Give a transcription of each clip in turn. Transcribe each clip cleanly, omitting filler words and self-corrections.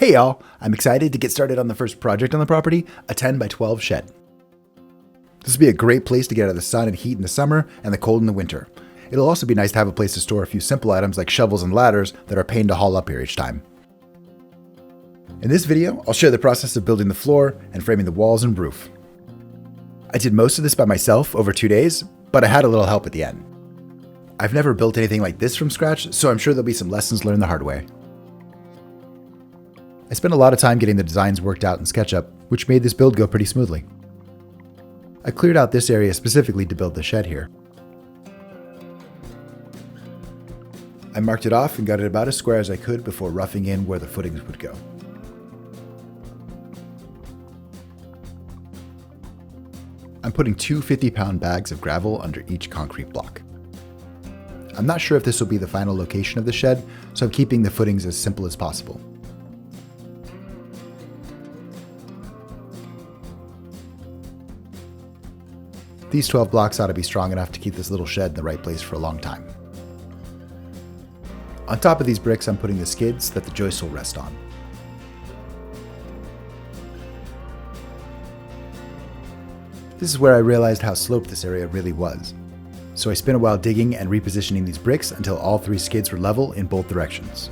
Hey y'all, I'm excited to get started on the first project on the property, a 10 by 12 shed. This will be a great place to get out of the sun and heat in the summer and the cold in the winter. It'll also be nice to have a place to store a few simple items like shovels and ladders that are a pain to haul up here each time. In this video, I'll share the process of building the floor and framing the walls and roof. I did most of this by myself over 2 days, but I had a little help at the end. I've never built anything like this from scratch, so I'm sure there'll be some lessons learned the hard way. I spent a lot of time getting the designs worked out in SketchUp, which made this build go pretty smoothly. I cleared out this area specifically to build the shed here. I marked it off and got it about as square as I could before roughing in where the footings would go. I'm putting two 50-pound bags of gravel under each concrete block. I'm not sure if this will be the final location of the shed, so I'm keeping the footings as simple as possible. These 12 blocks ought to be strong enough to keep this little shed in the right place for a long time. On top of these bricks, I'm putting the skids that the joists will rest on. This is where I realized how sloped this area really was. So I spent a while digging and repositioning these bricks until all three skids were level in both directions.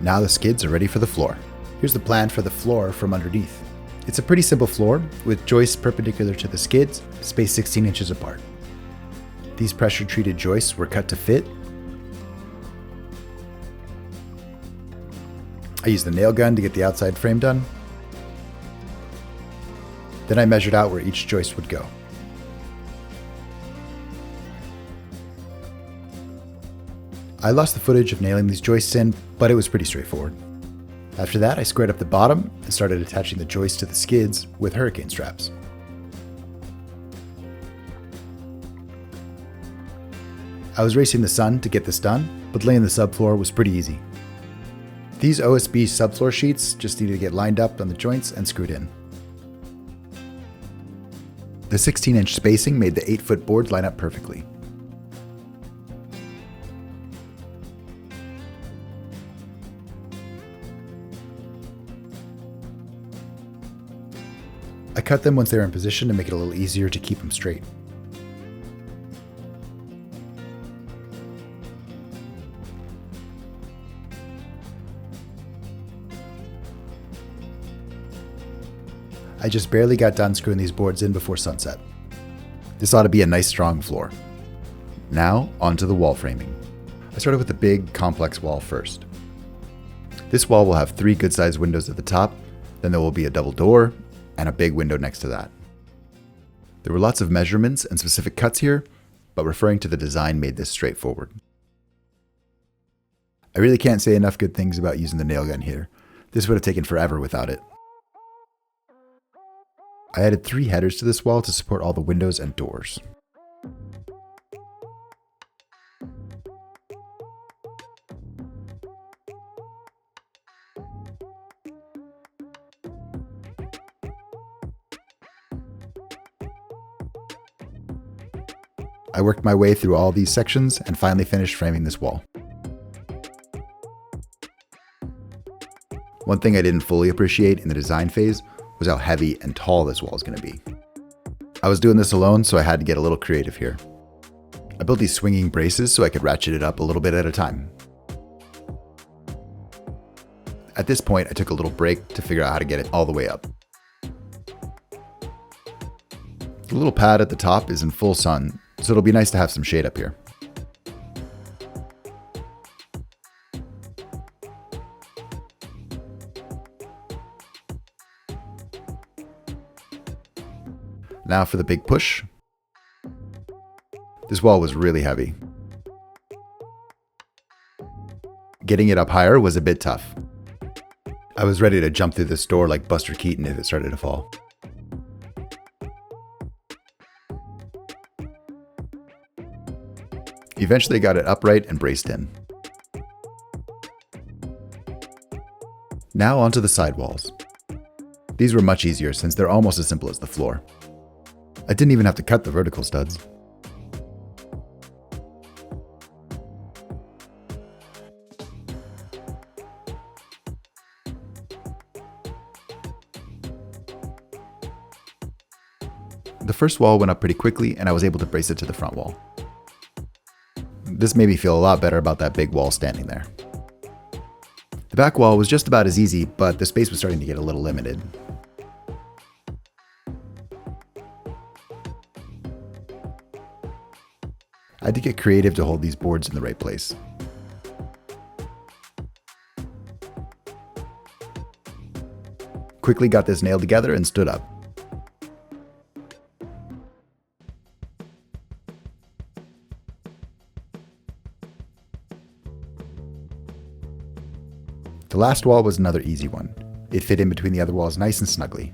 Now the skids are ready for the floor. Here's the plan for the floor from underneath. It's a pretty simple floor with joists perpendicular to the skids, spaced 16 inches apart. These pressure-treated joists were cut to fit. I used the nail gun to get the outside frame done. Then I measured out where each joist would go. I lost the footage of nailing these joists in, but it was pretty straightforward. After that, I squared up the bottom and started attaching the joists to the skids with hurricane straps. I was racing the sun to get this done, but laying the subfloor was pretty easy. These OSB subfloor sheets just needed to get lined up on the joints and screwed in. The 16-inch spacing made the 8-foot boards line up perfectly. I cut them once they were in position to make it a little easier to keep them straight. I just barely got done screwing these boards in before sunset. This ought to be a nice strong floor. Now, onto the wall framing. I started with the big, complex wall first. This wall will have 3 good-sized windows at the top, then there will be a double door, and a big window next to that. There were lots of measurements and specific cuts here, but referring to the design made this straightforward. I really can't say enough good things about using the nail gun here. This would have taken forever without it. I added 3 headers to this wall to support all the windows and doors. I worked my way through all these sections and finally finished framing this wall. One thing I didn't fully appreciate in the design phase was how heavy and tall this wall is going to be. I was doing this alone, so I had to get a little creative here. I built these swinging braces so I could ratchet it up a little bit at a time. At this point, I took a little break to figure out how to get it all the way up. The little pad at the top is in full sun, so it'll be nice to have some shade up here. Now for the big push. This wall was really heavy. Getting it up higher was a bit tough. I was ready to jump through this door like Buster Keaton if it started to fall. Eventually got it upright and braced in. Now onto the side walls. These were much easier since they're almost as simple as the floor. I didn't even have to cut the vertical studs. The first wall went up pretty quickly and I was able to brace it to the front wall. This made me feel a lot better about that big wall standing there. The back wall was just about as easy, but the space was starting to get a little limited. I had to get creative to hold these boards in the right place. Quickly got this nailed together and stood up. The last wall was another easy one. It fit in between the other walls nice and snugly.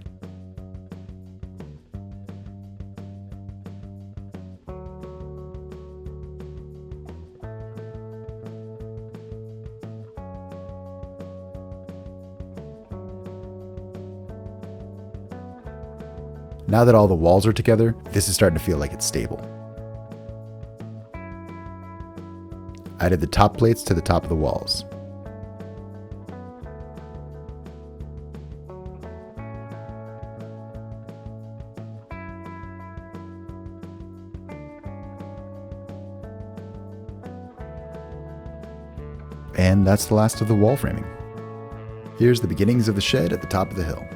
Now that all the walls are together, this is starting to feel like it's stable. I added the top plates to the top of the walls. And that's the last of the wall framing. Here's the beginnings of the shed at the top of the hill.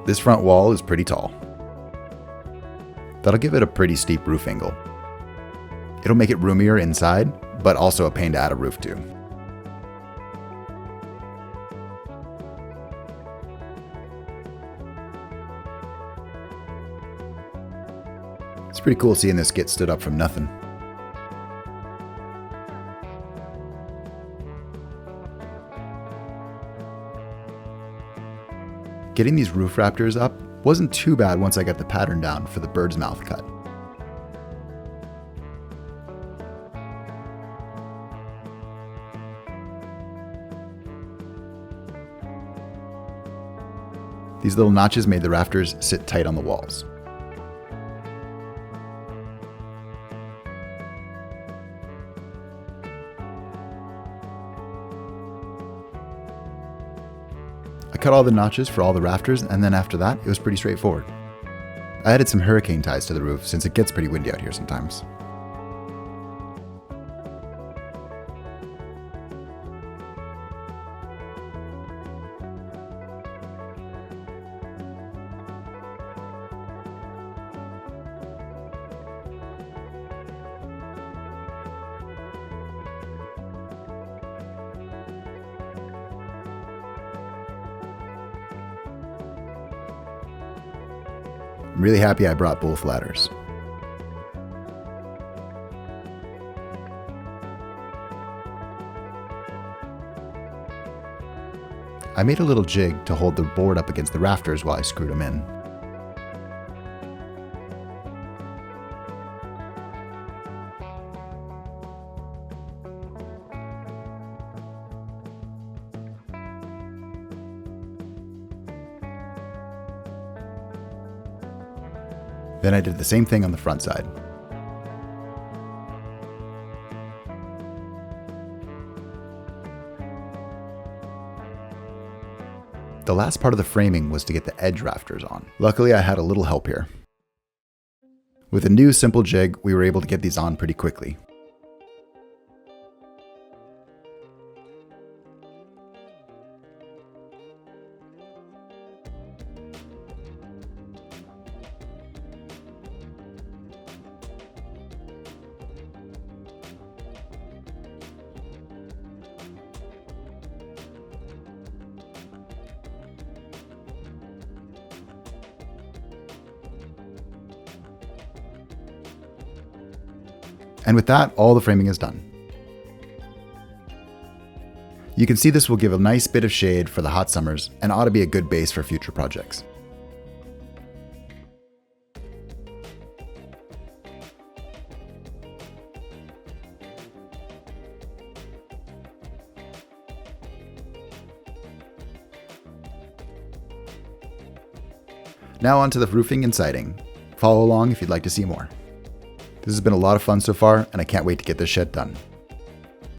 This front wall is pretty tall. That'll give it a pretty steep roof angle. It'll make it roomier inside, but also a pain to add a roof to. It's pretty cool seeing this get stood up from nothing. Getting these roof rafters up wasn't too bad once I got the pattern down for the bird's mouth cut. These little notches made the rafters sit tight on the walls. I cut all the notches for all the rafters, and then after that, it was pretty straightforward. I added some hurricane ties to the roof since it gets pretty windy out here sometimes. I'm really happy I brought both ladders. I made a little jig to hold the board up against the rafters while I screwed them in. Then I did the same thing on the front side. The last part of the framing was to get the edge rafters on. Luckily, I had a little help here. With a new simple jig, we were able to get these on pretty quickly. And with that, all the framing is done. You can see this will give a nice bit of shade for the hot summers and ought to be a good base for future projects. Now on to the roofing and siding. Follow along if you'd like to see more. This has been a lot of fun so far, and I can't wait to get this shed done.